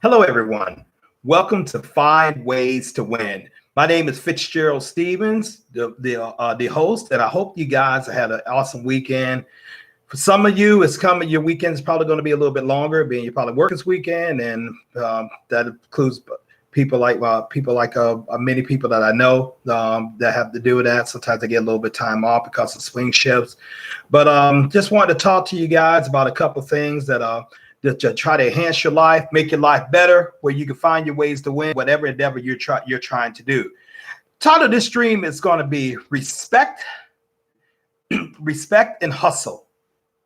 Hello, everyone. Welcome to Five Ways to Win. My name is Fitzgerald Stevens, the host, and I hope you guys had an awesome weekend. For some of you, it's coming. Your weekend is probably going to be a little bit longer, being you're probably working this weekend, and that includes people like many people that I know that have to do with that. Sometimes they get a little bit of time off because of swing shifts. But just wanted to talk to you guys about a couple things that try to enhance your life, make your life better, where you can find your ways to win, whatever endeavor you're trying to do. Title of this stream is going to be respect, respect and hustle,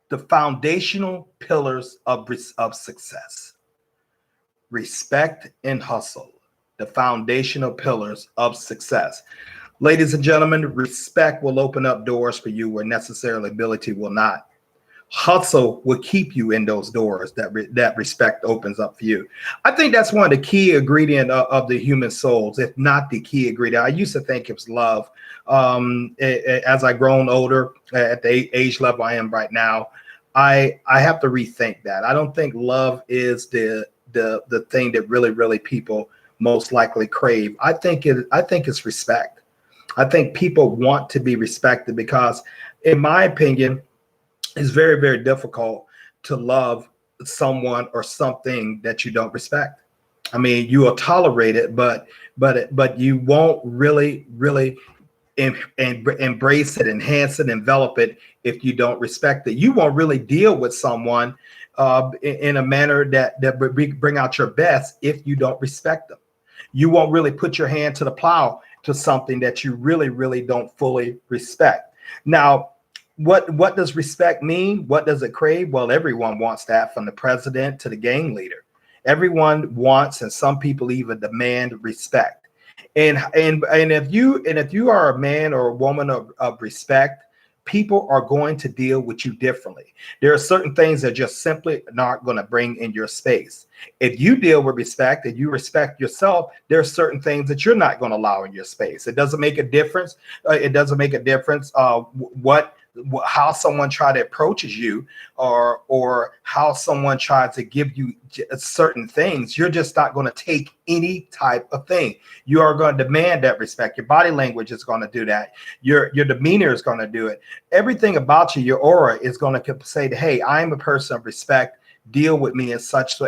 the foundational pillars of success. Respect and hustle, the foundational pillars of success. Ladies and gentlemen, respect will open up doors for you where necessarily ability will not. Hustle will keep you in those doors that respect opens up for you. I think that's one of the key ingredient of the human souls, if not the key ingredient. I used to think it was love. As I grown older, at the age level I am right now, I have to rethink that. I don't think love is the thing that really people most likely crave. I think it's respect. I think people want to be respected because, in my opinion, it's very difficult to love someone or something that you don't respect. I mean, you will tolerate it, but you won't really embrace it, enhance it, envelop it if you don't respect it. You won't really deal with someone in a manner that bring out your best if you don't respect them. You won't really put your hand to the plow to something that you really don't fully respect. Now, what does respect mean? What does it crave? Well, everyone wants that, from the president to the gang leader. Everyone wants, and some people even demand, respect. And if you are a man or a woman of respect, people are going to deal with you differently. There are certain things that just simply not going to bring in your space. If you deal with respect and you respect yourself, there are certain things that you're not going to allow in your space. It doesn't make a difference. How someone try to approaches you, or how someone tries to give you certain things. You're just not going to take any type of thing. You are going to demand that respect. Your body language is going to do that. Your demeanor is going to do it. Everything about you, your aura, is going to say, hey, I'm a person of respect. Deal with me in such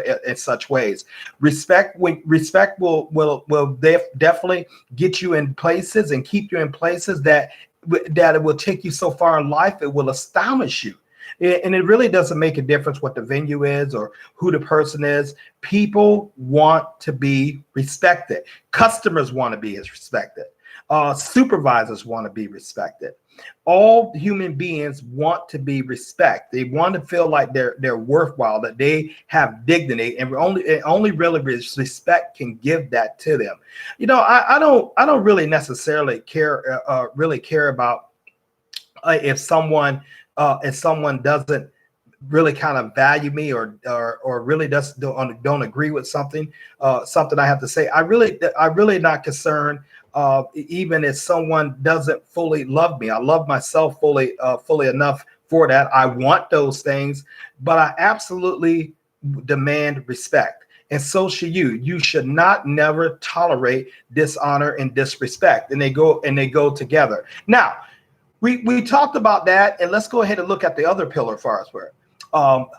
ways. Respect will definitely get you in places and keep you in places that it will take you so far in life, it will astonish you. And it really doesn't make a difference what the venue is or who the person is. People want to be respected. Customers want to be respected. Supervisors want to be respected. All human beings want to be respected. They want to feel like they're worthwhile, that they have dignity, and only really respect can give that to them. You know, I don't really necessarily care about if someone doesn't really kind of value me or really don't agree with something I have to say. I really not concerned. Even if someone doesn't fully love me, I love myself fully enough for that. I want those things, but I absolutely demand respect. And so should you. You should not never tolerate dishonor and disrespect. And they go together. Now, we talked about that, and let's go ahead and look at the other pillar for us.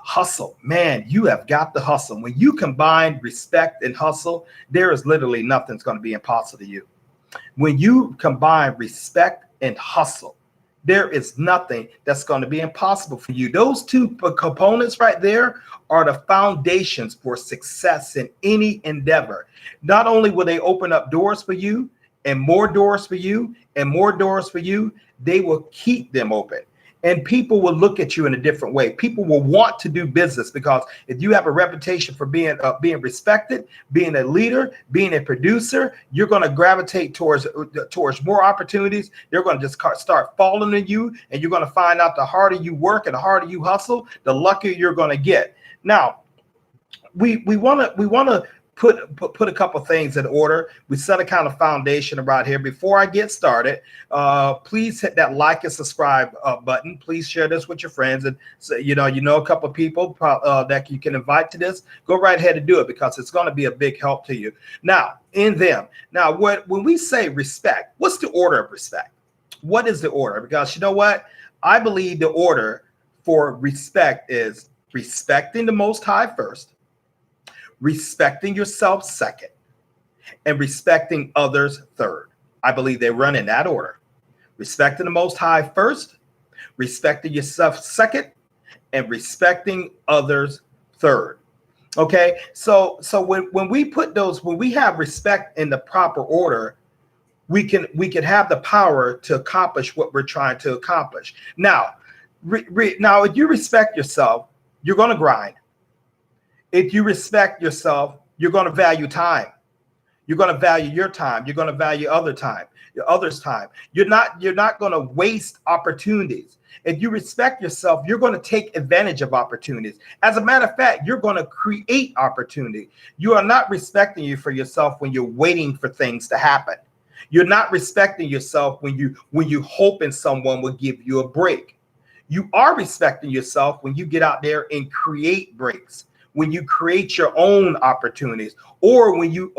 Hustle. Man, you have got to hustle. When you combine respect and hustle, there is literally nothing's going to be impossible to you. When you combine respect and hustle, there is nothing that's going to be impossible for you. Those two components right there are the foundations for success in any endeavor. Not only will they open up doors for you and more doors for you and more doors for you, they will keep them open. And people will look at you in a different way. People will want to do business because if you have a reputation for being respected, being a leader, being a producer, you're going to gravitate towards more opportunities. They're going to just start falling on you, and you're going to find out the harder you work and the harder you hustle, the luckier you're going to get. Now, we want to put a couple things in order. We set a kind of foundation around here. Before I get started, please hit that like and subscribe button. Please share this with your friends, and so, you know a couple of people that you can invite to this. Go right ahead and do it, because it's going to be a big help to you. Now, when we say respect, what's the order of respect? What is the order? Because you know what? I believe the order for respect is respecting the Most High first, respecting yourself second, and respecting others third. I believe they run in that order. Respecting the Most High first, respecting yourself second, and respecting others third. Okay, so when we have respect in the proper order, we can have the power to accomplish what we're trying to accomplish. Now, if you respect yourself, you're going to grind. If you respect yourself, you're going to value time. You're going to value your time. You're going to value others' time. You're not going to waste opportunities. If you respect yourself, you're going to take advantage of opportunities. As a matter of fact, you're going to create opportunity. You are not respecting you for yourself when you're waiting for things to happen. You're not respecting yourself when you hoping someone will give you a break. You are respecting yourself when you get out there and create breaks, when you create your own opportunities, or when you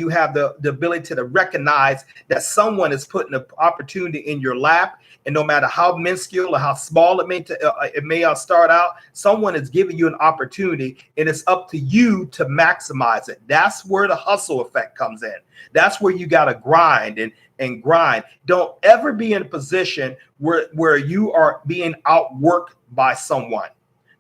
have the ability to recognize that someone is putting an opportunity in your lap, and no matter how minuscule or how small it may start out, someone is giving you an opportunity, and it's up to you to maximize it. That's where the hustle effect comes in. That's where you got to grind and grind. Don't ever be in a position where you are being outworked by someone.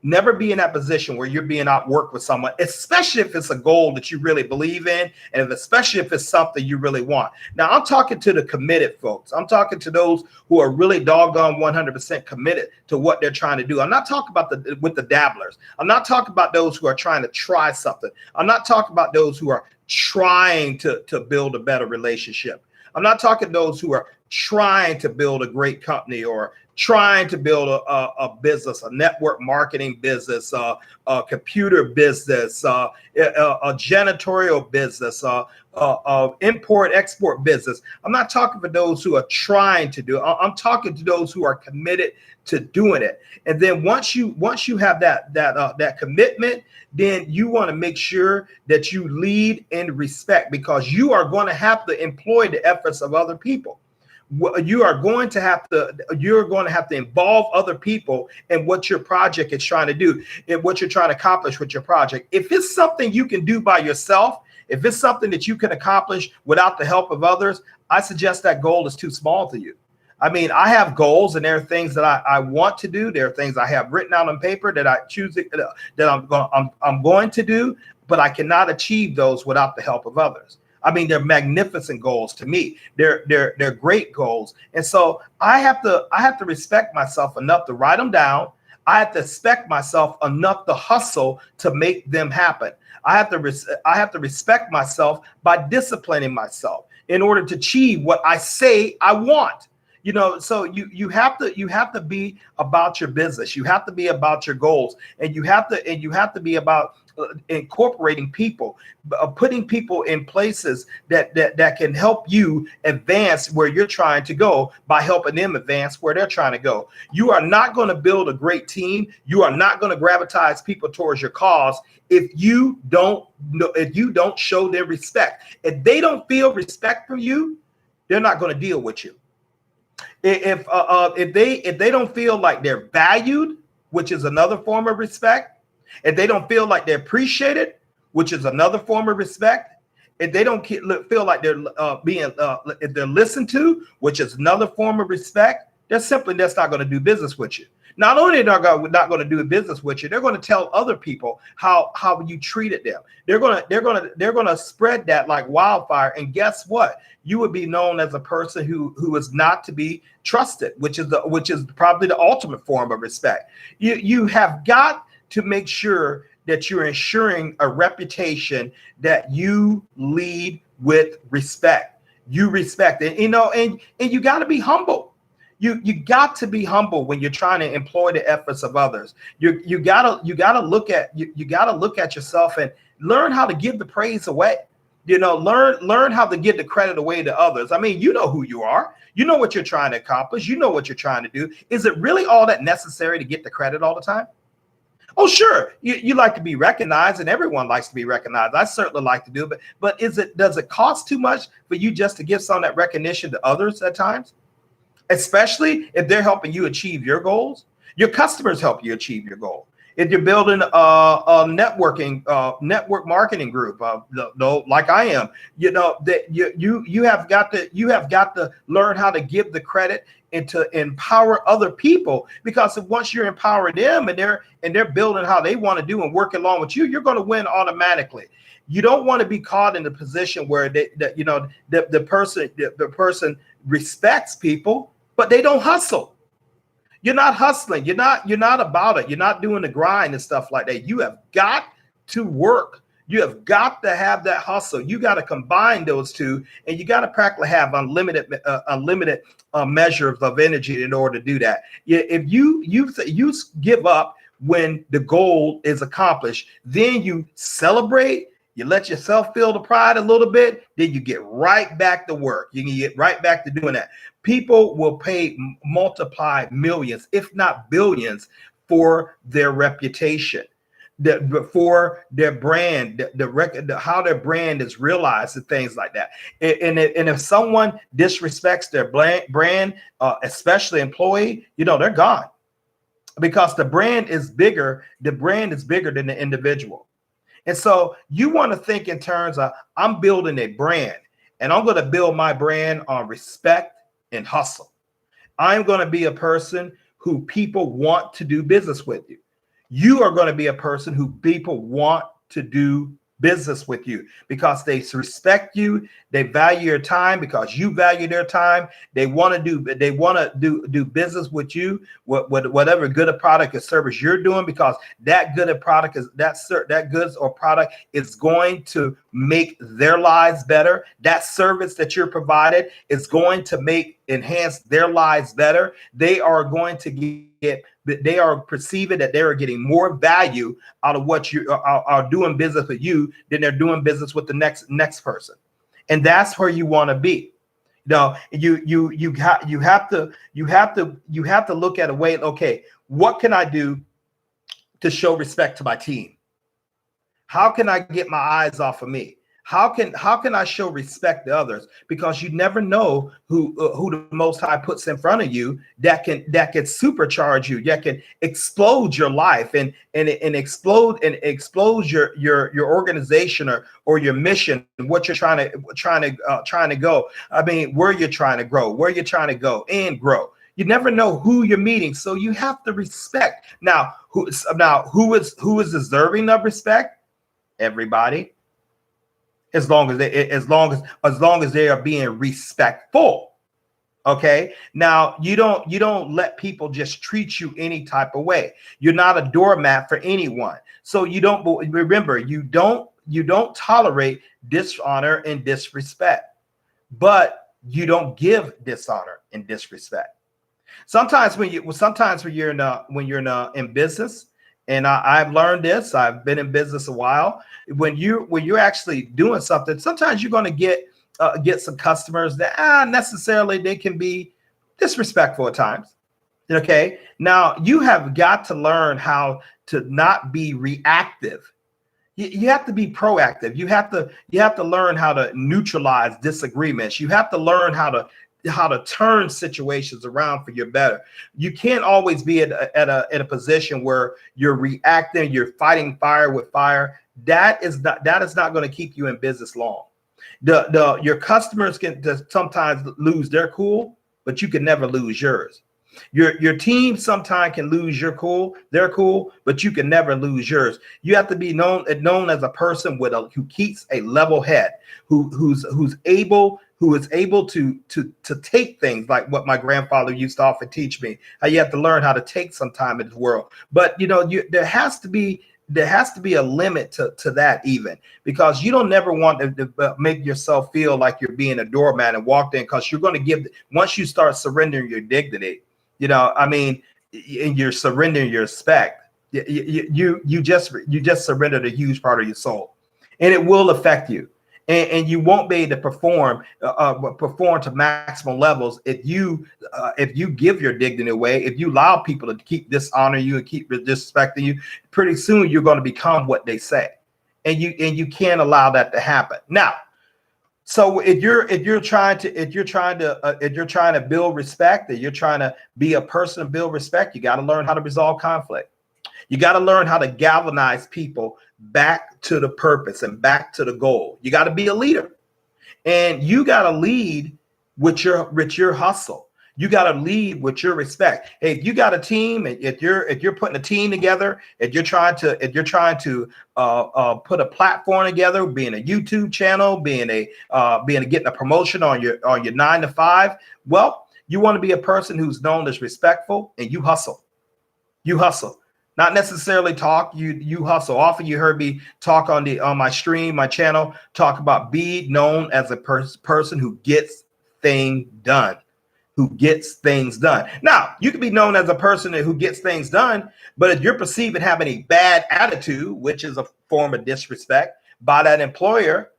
Never be in that position where you're being outworked with someone, especially if it's a goal that you really believe in, and especially if it's something you really want. Now, I'm talking to the committed folks. I'm talking to those who are really doggone 100% committed to what they're trying to do. I'm not talking about the dabblers. I'm not talking about those who are trying to try something. I'm not talking about those who are trying to build a better relationship. I'm not talking those who are trying to build a great company, or trying to build a business, a network marketing business, a computer business, a janitorial business, import-export business. I'm not talking for those who are trying to do it. I'm talking to those who are committed to doing it. And then once you have that commitment, then you want to make sure that you lead in respect, because you are going to have to employ the efforts of other people. You're going to have to involve other people in what your project is trying to do, and what you're trying to accomplish with your project. If it's something you can do by yourself, if it's something that you can accomplish without the help of others, I suggest that goal is too small to you. I mean, I have goals, and there are things that I want to do. There are things I have written out on paper that I choose that I'm going to do, but I cannot achieve those without the help of others. I mean, they're magnificent goals to me. They're great goals. And so I have to respect myself enough to write them down. I have to respect myself enough to hustle to make them happen. I have to respect myself by disciplining myself in order to achieve what I say I want. You know, so you have to be about your business. You have to be about your goals, and you have to be about incorporating people, putting people in places that can help you advance where you're trying to go by helping them advance where they're trying to go. You are not going to build a great team. You are not going to gravitate people towards your cause if you don't show them respect. If they don't feel respect from you, they're not going to deal with you. If they don't feel like they're valued, which is another form of respect, if they don't feel like they're appreciated, which is another form of respect, if they don't feel like they're if they're listened to, which is another form of respect, that's not going to do business with you. Not only are they not going to do business with you, they're going to tell other people how you treated them. They're going to spread that like wildfire. And guess what? You would be known as a person who is not to be trusted, which is probably the ultimate form of respect. You have got to make sure that you're ensuring a reputation that you lead with respect. You respect it, and you got to be humble. You got to be humble when you're trying to employ the efforts of others. You gotta look at you gotta look at yourself and learn how to give the praise away. Learn how to give the credit away to others. I mean, you know who you are. You know what you're trying to accomplish. You know what you're trying to do. Is it really all that necessary to get the credit all the time? Oh, sure. You like to be recognized, and everyone likes to be recognized. I certainly like to do, but does it cost too much for you just to give some of that recognition to others at times? Especially if they're helping you achieve your goals. Your customers help you achieve your goal. If you're building a network marketing group, like I am, that you have got to learn how to give the credit and to empower other people, because once you're empowering them and they're building how they want to do and working along with you, you're going to win automatically. You don't want to be caught in the position where the person respects people, but they don't hustle. You're not hustling. You're not about it. You're not doing the grind and stuff like that. You have got to work. You have got to have that hustle. You got to combine those two, and you got to practically have unlimited measures of energy in order to do that. If you give up when the goal is accomplished, then you celebrate. You let yourself feel the pride a little bit, then you get right back to work. You can get right back to doing that. People will multiply millions, if not billions, for their reputation, for their brand, how their brand is realized and things like that. And if someone disrespects their brand, especially employee, they're gone, because the brand is bigger. The brand is bigger than the individual. And so you want to think in terms of, I'm building a brand, and I'm going to build my brand on respect and hustle. I'm going to be a person who people want to do business with you. You are going to be a person who people want to do business with you, because they respect you. They value your time because you value their time. They want to do business with you, whatever good a product or service you're doing, because that good a product is that goods or product is going to make their lives better. That service that you're provided is going to enhance their lives better. They are going to they are perceiving that they are getting more value out of what you are doing business with you than they're doing business with the next person. And that's where you want to be. You have to look at a way. Okay, what can I do to show respect to my team? How can I get my eyes off of me? How can I show respect to others? Because you never know who the Most High puts in front of you that can supercharge you, that can explode your life and explode your organization or your mission, what you're trying to go. I mean, where you're trying to grow, where you're trying to go and grow. You never know who you're meeting, so you have to respect. Now, who is deserving of respect? Everybody. As long as they are being respectful. Okay. Now you don't let people just treat you any type of way. You're not a doormat for anyone. So you don't tolerate dishonor and disrespect, but you don't give dishonor and disrespect. Sometimes when you're in business. And I've learned this. I've been in business a while. When you're actually doing something, sometimes you're going to get some customers that necessarily they can be disrespectful at times. Okay. Now you have got to learn how to not be reactive. You have to be proactive. You have to learn how to neutralize disagreements. You have to learn how to turn situations around for your better. You can't always be in a position where you're reacting, you're fighting fire with fire. That is not going to keep you in business long. Your customers can sometimes lose their cool, but you can never lose yours. Your team sometimes can lose their cool, but you can never lose yours. You have to be known as a person who keeps a level head, who is able to take things, like what my grandfather used to often teach me, how you have to learn how to take some time in this world. But there has to be there has to be a limit to that, even, because you don't never want to make yourself feel like you're being a doormat and walked in, because you're going to give, once you start surrendering your dignity, I mean, and you're surrendering your respect, you just surrendered a huge part of your soul, and it will affect you. And you won't be able to perform to maximum levels if you give your dignity away. If you allow people to keep dishonoring you and keep disrespecting you, pretty soon you're going to become what they say, and you can't allow that to happen. Now, so if you're trying to build respect, and you're trying to be a person and build respect, you got to learn how to resolve conflict. You got to learn how to galvanize people back to the purpose and back to the goal. You got to be a leader, and you got to lead with your hustle. You got to lead with your respect. Hey, if you got a team, if you're putting a team together, if you're trying to put a platform together, being a YouTube channel, getting a promotion on your 9 to 5, well, you want to be a person who's known as respectful, and you hustle. You hustle. Not necessarily talk, you hustle. Often you heard me talk on my stream, my channel, talk about be known as a person who gets things done. Who gets things done. Now, you can be known as a person who gets things done, but if you're perceived as having a bad attitude, which is a form of disrespect by that employer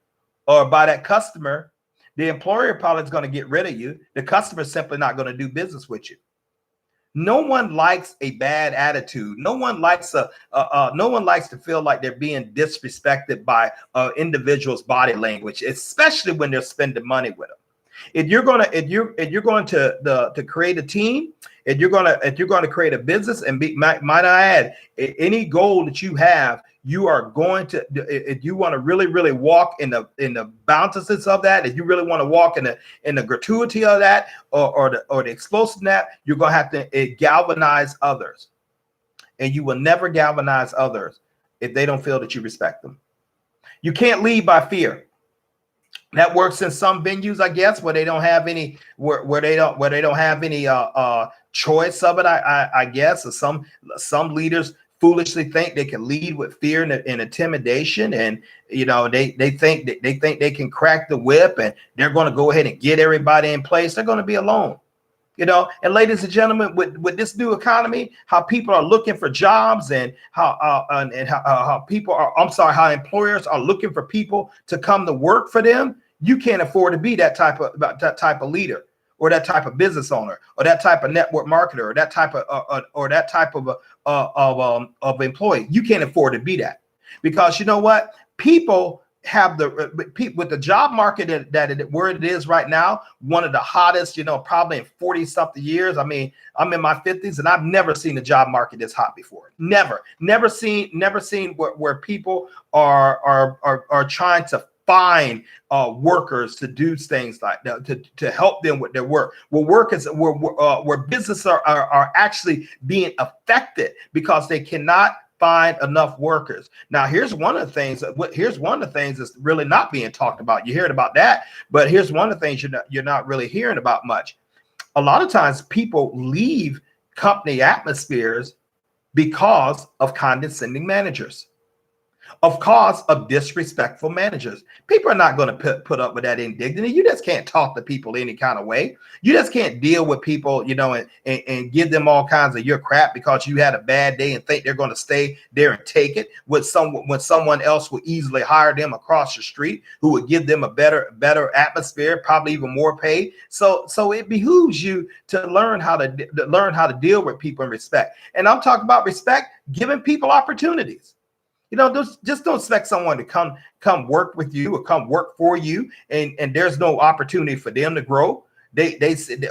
or by that customer, the employer probably is going to get rid of you. The customer is simply not going to do business with you. No one likes a bad attitude. No one likes to feel like they're being disrespected by individual's body language, especially when they're spending money with them. If you're going to create a team, if you're going to create a business, and might I add, any goal that you have, you are going to, if you want to really walk in the bounteousness of that, if you really want to walk in the gratuity of that, or the explosive that, you're going to have to galvanize others, and you will never galvanize others if they don't feel that you respect them. You can't lead by fear. That works in some venues, I guess, where they don't have any choice of it. I guess, or some leaders foolishly think they can lead with fear and intimidation, and they think they can crack the whip, and they're going to go ahead and get everybody in place. They're going to be alone. And ladies and gentlemen, with this new economy, how people are looking for jobs, and how employers are looking for people to come to work for them, you can't afford to be that type of leader, or that type of business owner, or that type of network marketer, or that type of employee. You can't afford to be that, because you know what? People have with the job market where it is right now, one of the hottest, probably in 40 something years. I mean, I'm in my 50s, and I've never seen the job market this hot before. Never seen where people are trying to find workers to do things like that, to help them with their work. Where businesses are actually being affected because they cannot find enough workers. Now, here's one of the things that's really not being talked about. You're hearing about that, but here's one of the things you're not really hearing about much. A lot of times people leave company atmospheres because of condescending managers, of cause of disrespectful managers. People are not going to put up with that indignity. You just can't talk to people any kind of way. You just can't deal with people, and give them all kinds of your crap because you had a bad day and think they're going to stay there and take it when someone else would easily hire them across the street, who would give them a better atmosphere, probably even more pay. So it behooves you to learn how to deal with people in respect. And I'm talking about respect, giving people opportunities. Just don't expect someone to come work with you or come work for you, and there's no opportunity for them to grow.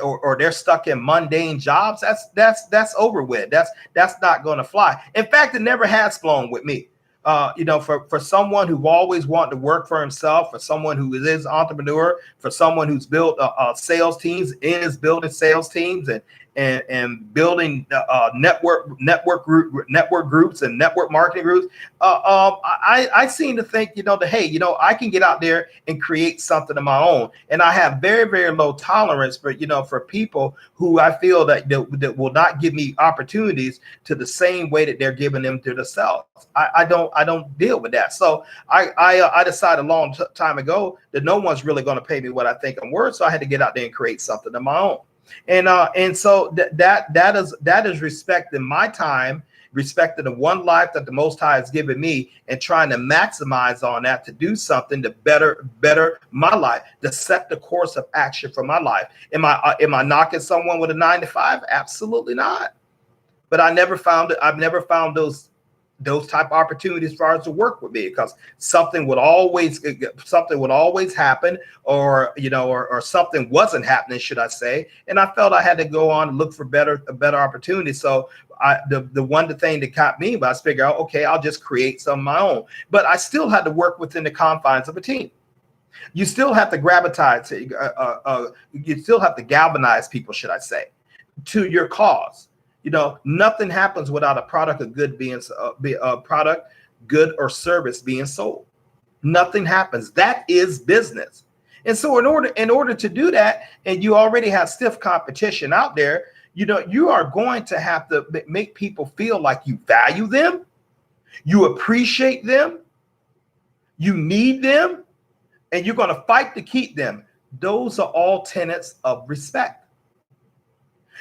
Or they're stuck in mundane jobs. That's over with. That's not going to fly. In fact, it never has flown with me. For someone who always wanted to work for himself, for someone who is an entrepreneur, for someone who's built sales teams, is building sales teams, and building network groups and network marketing groups, I seem to think, that, hey, I can get out there and create something of my own. And I have very, very low tolerance for, for people who I feel that will not give me opportunities to the same way that they're giving them to themselves. I don't deal with that. So I decided a long time ago that no one's really going to pay me what I think I'm worth. So I had to get out there and create something of my own. And so that is respecting my time, respecting the one life that the Most High has given me, and trying to maximize on that to do something to better my life, to set the course of action for my life. Am I knocking someone with a 9-to-5? Absolutely not. But I've never found those type of opportunities as far as to work with me, because something would always happen, or something wasn't happening, should I say. And I felt I had to go on and look for a better opportunity. So the thing that caught me, but I figured out, okay, I'll just create some of my own. But I still had to work within the confines of a team. You still have to you still have to galvanize people, should I say, to your cause. Nothing happens without a product or good or service being sold. Nothing happens. That is business. And so in order to do that, and you already have stiff competition out there, you are going to have to make people feel like you value them, you appreciate them, you need them, and you're going to fight to keep them. Those are all tenets of respect.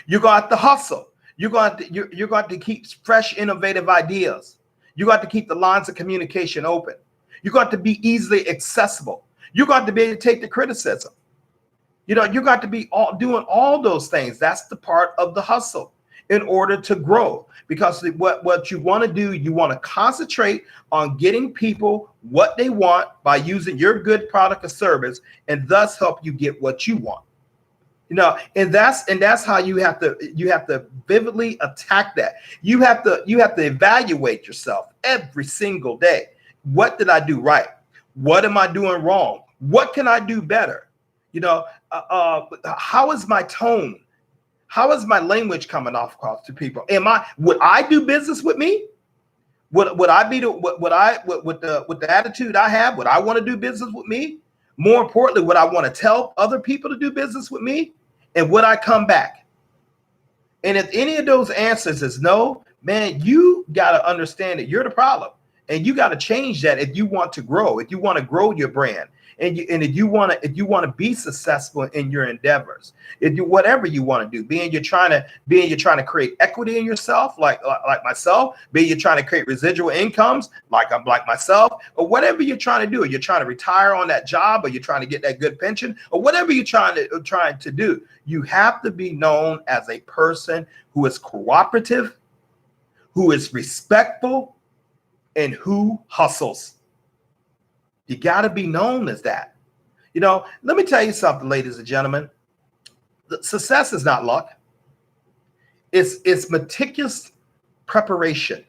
You're going to have to hustle. You're going to keep fresh, innovative ideas. You got to keep the lines of communication open. You got to be easily accessible. You got to be able to take the criticism. You got to be doing all those things. That's the part of the hustle in order to grow. Because what you want to do, you want to concentrate on getting people what they want by using your good product or service, and thus help you get what you want. And that's how you have to vividly attack that. You have to evaluate yourself every single day. What did I do right? What am I doing wrong? What can I do better? How is my tone? How is my language coming off across to people? Would I do business with me? Would I be with the attitude I have? Would I want to do business with me? More importantly, would I want to tell other people to do business with me? And would I come back? And if any of those answers is no, man, you got to understand that you're the problem. And you got to change that if you want to grow, if you want to grow your brand. And if you want to be successful in your endeavors, whatever you want to do, being you're trying to create equity in yourself, like myself, being you're trying to create residual incomes, like myself, or whatever you're trying to do. You're trying to retire on that job, or you're trying to get that good pension, or whatever you're trying to do. You have to be known as a person who is cooperative, who is respectful, and who hustles. You got to be known as that. Let me tell you something, ladies and gentlemen. Success is not luck. It's meticulous preparation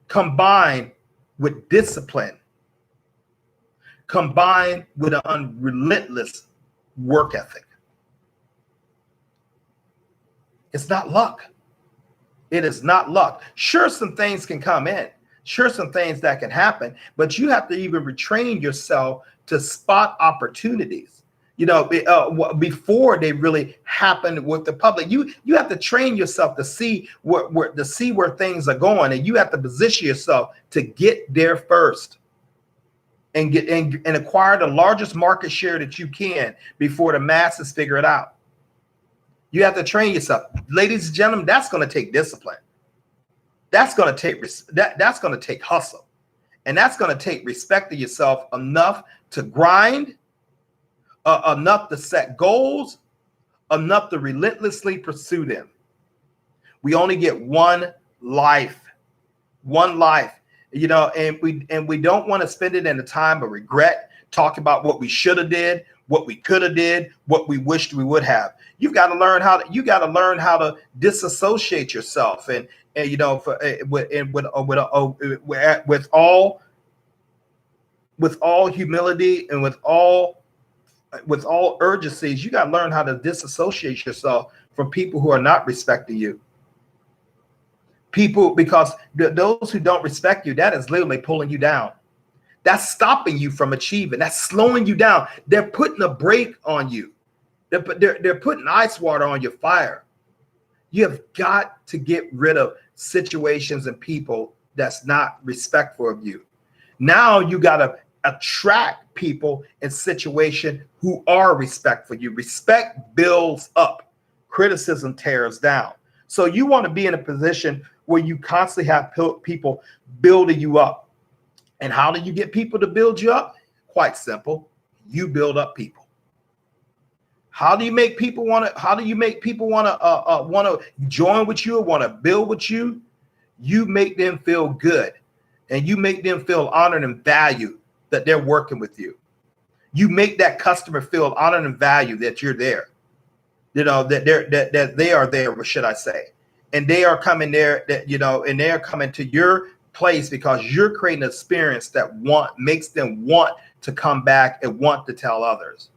combined with discipline, combined with an unrelentless work ethic. It's not luck. It is not luck. Sure, some things can come in. Sure, some things that can happen, but you have to even retrain yourself to spot opportunities, before they really happen with the public. You have to train yourself to see where things are going, and you have to position yourself to get there first and acquire the largest market share that you can before the masses figure it out. You have to train yourself, ladies and gentlemen. That's going to take discipline. That's going to take hustle, and that's going to take respect of yourself enough to grind, enough to set goals, enough to relentlessly pursue them. We only get one life, and we don't want to spend it in a time of regret, talk about what we should have did, what we could have did, what we wished we would have. You got to learn how to disassociate yourself, and with all humility and with all with all urgencies, you got to learn how to disassociate yourself from people who are not respecting you. People, because those who don't respect you, that is literally pulling you down. That's stopping you from achieving. That's slowing you down. They're putting a brake on you. They're putting ice water on your fire. You have got to get rid of situations and people that's not respectful of you. Now you got to attract people in situation who are respectful of you. Respect builds up. Criticism tears down. So you want to be in a position where you constantly have people building you up. And how do you get people to build you up? Quite simple. You build up people. How do you make people want to join with you or want to build with you? You make them feel good, and you make them feel honored and valued that they're working with you. You make that customer feel honored and valued that you're there. You know, that they are there, what should I say? And they are coming there, and they are coming to your place because you're creating an experience that makes them want to come back and want to tell others.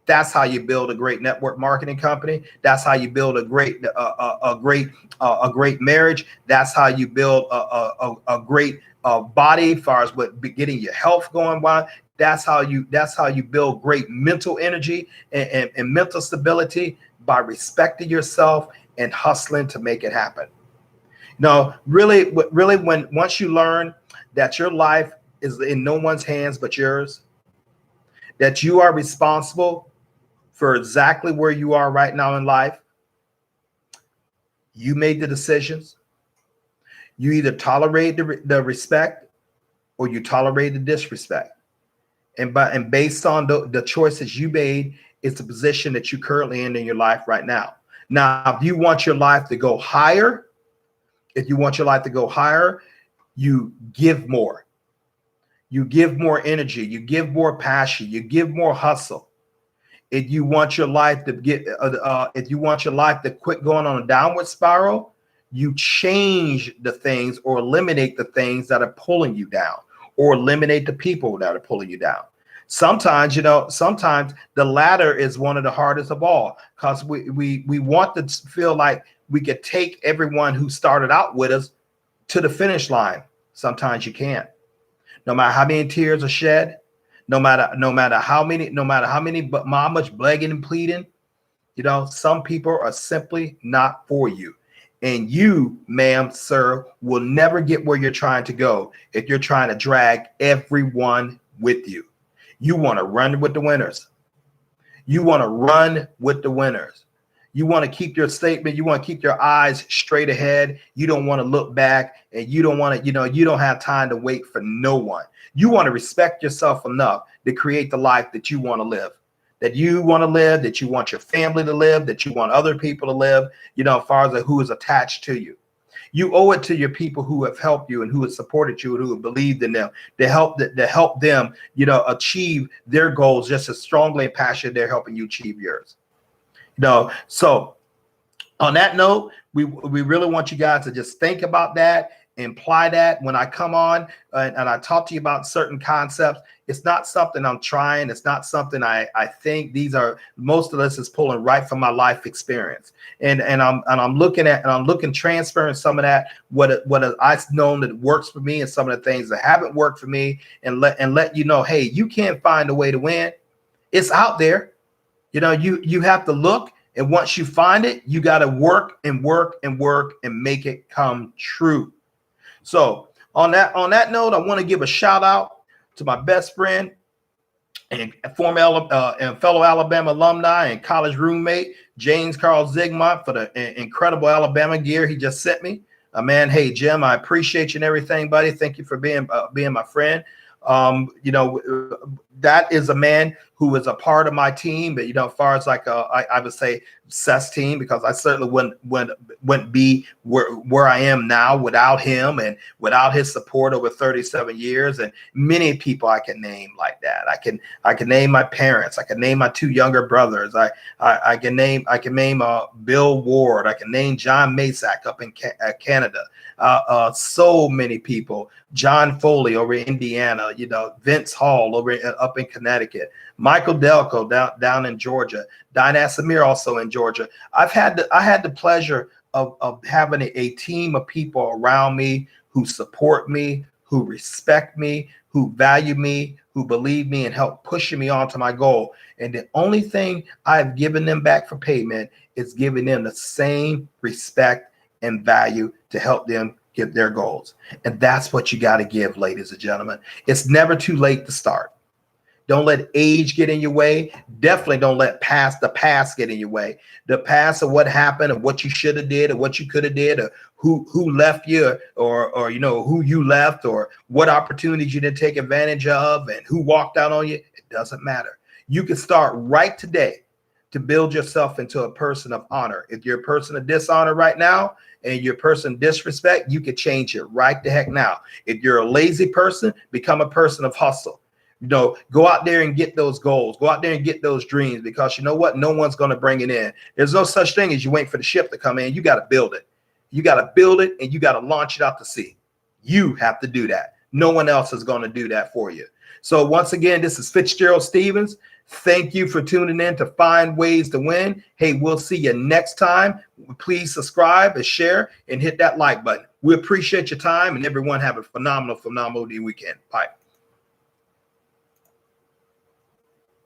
That's how you build a great network marketing company. That's how you build a great marriage. That's how you build a great body, as far as getting your health going. Why? That's how you build great mental energy and mental stability, by respecting yourself and hustling to make it happen. No, really, once you learn that your life is in no one's hands but yours, that you are responsible for exactly where you are right now in life. You made the decisions. You either tolerate the respect or you tolerate the disrespect. And based on the choices you made, it's the position that you're currently in your life right now. Now, if you want your life to go higher, you give more. You give more energy. You give more passion. You give more hustle. If you want your life to quit going on a downward spiral, you change the things or eliminate the things that are pulling you down, or eliminate the people that are pulling you down. Sometimes the latter is one of the hardest of all, because we want to feel like we could take everyone who started out with us to the finish line. Sometimes you can't. No matter how many tears are shed, no matter how much begging and pleading, some people are simply not for you. And you, ma'am, sir, will never get where you're trying to go if you're trying to drag everyone with you. You want to run with the winners. You want to run with the winners. You want to keep your statement. You want to keep your eyes straight ahead. You don't want to look back, and you don't want to, you don't have time to wait for no one. You want to respect yourself enough to create the life that you want to live, that you want your family to live, that you want other people to live, as far as who is attached to you. You owe it to your people who have helped you and who have supported you and who have believed in them to help them, achieve their goals just as strongly and passionately they're helping you achieve yours. So on that note, we really want you guys to just think about that, imply that when I come on and I talk to you about certain concepts. It's not something I'm trying. It's not something I think. Most of this is pulling right from my life experience, and I'm looking transferring some of that what I've known that works for me and some of the things that haven't worked for me, and let you know, hey, you can't find a way to win. It's out there. You have to look, and once you find it, you got to work and work and work and make it come true. So on that note, I want to give a shout out to my best friend and former and fellow Alabama alumni and college roommate, James Carl Zigmont, for the incredible Alabama gear he just sent me. Man, hey Jim, I appreciate you and everything, buddy. Thank you for being my friend. That is a man who is a part of my team, but as far as I would say success team, because I certainly wouldn't be where I am now without him and without his support over 37 years. And many people I can name like that. I can name my parents. I can name my two younger brothers. I can name Bill Ward. I can name John Masak up in Canada. So many people. John Foley over in Indiana. Vince Hall up in Connecticut. Michael Delco down in Georgia, Dinah Samir also in Georgia. I had the pleasure of having a team of people around me who support me, who respect me, who value me, who believe me, and help pushing me on to my goal. And the only thing I've given them back for payment is giving them the same respect and value to help them get their goals. And that's what you got to give, ladies and gentlemen. It's never too late to start. Don't let age get in your way. Definitely don't let the past get in your way. The past of what happened, of what you should have did, or what you could have did, or who left you, or you know who you left, or what opportunities you didn't take advantage of, and who walked out on you. It doesn't matter. You can start right today to build yourself into a person of honor. If you're a person of dishonor right now, and you're a person of disrespect, you can change it right the heck now. If you're a lazy person, become a person of hustle. You know, go out there and get those goals. Go out there and get those dreams, because you know what? No one's going to bring it in. There's no such thing as you wait for the ship to come in. You got to build it. You got to build it, and you got to launch it out to sea. You have to do that. No one else is going to do that for you. So once again, this is Fitzgerald Stevens. Thank you for tuning in to Find Ways to Win. Hey, we'll see you next time. Please subscribe and share and hit that like button. We appreciate your time, and everyone have a phenomenal weekend. Bye.